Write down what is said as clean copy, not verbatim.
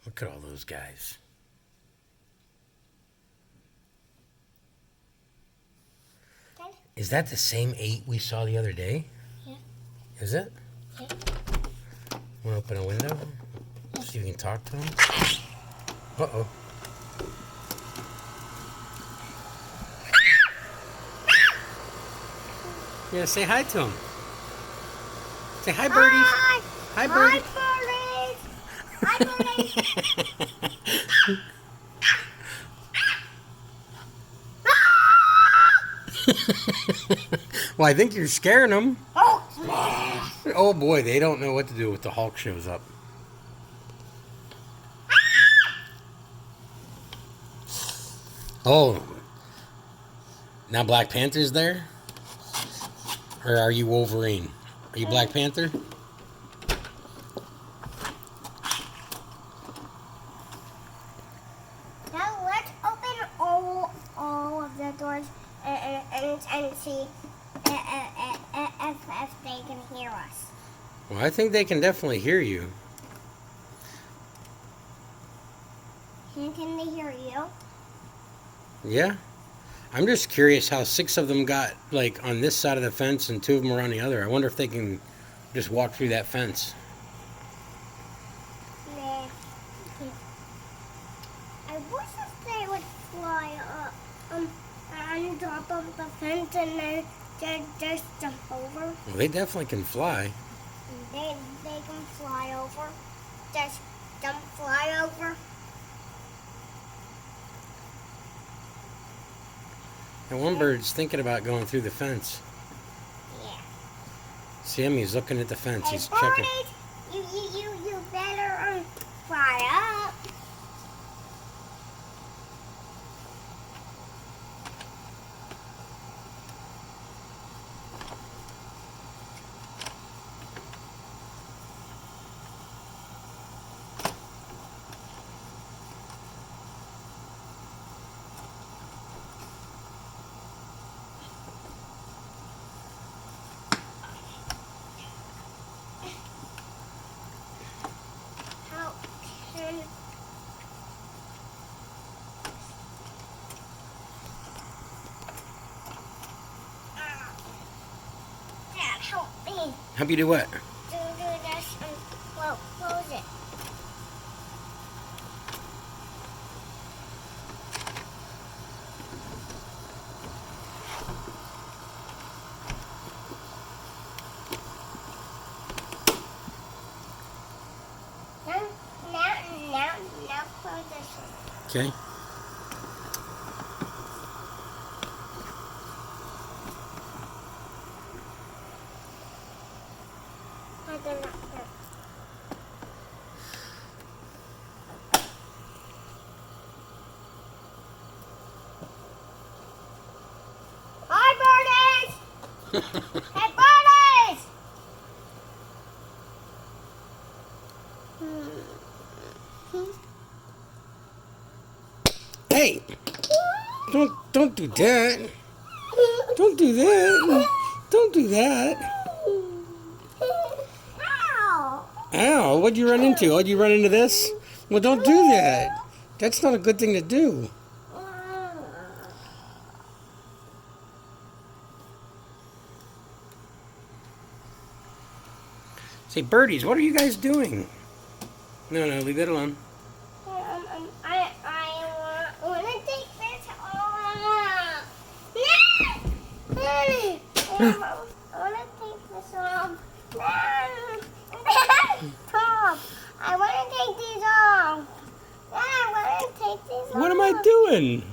Look at all those guys. Is that the same 8 we saw the other day? Yeah. Is it? Yeah. Want to open a window? See if you can talk to him? Uh-oh. Yeah, say hi to him. Say hi, birdies. Hi. Hi, birdies. Hi, birdies. Hi, birdies. Well, I think you're scaring them. Oh, Oh boy, they don't know what to do if the Hulk shows up. Oh, now Black Panther's there? Or are you Wolverine? Are you Black Panther? now let's open all of the doors and see if they can hear us. Well, I think they can definitely hear you. Can they hear you? Yeah. I'm just curious how 6 of them got, like, on this side of the fence and 2 of them are on the other. I wonder if they can just walk through that fence. Nah. I wish if they would fly up on top of the fence and then just jump over. Well, they definitely can fly. They can fly over. Just jump, fly over. And one bird's thinking about going through the fence. Yeah. See him? He's looking at the fence. Hey, He's checking. birdies, you better fly up. How can Dad, help me. Help you do what? Do this and close it. Now close this one. Okay. I do not know. Hi, birdies! Hey, birdies! Hey! Don't do that. Don't do that. Don't do that. Ow! Ow, what'd you run into? Oh, you run into this? Well, don't do that. That's not a good thing to do. Say, birdies, what are you guys doing? No, leave that alone. I want to take this off. I want to take this off. Tom, I want to take these off. I want to take these off. What am I doing?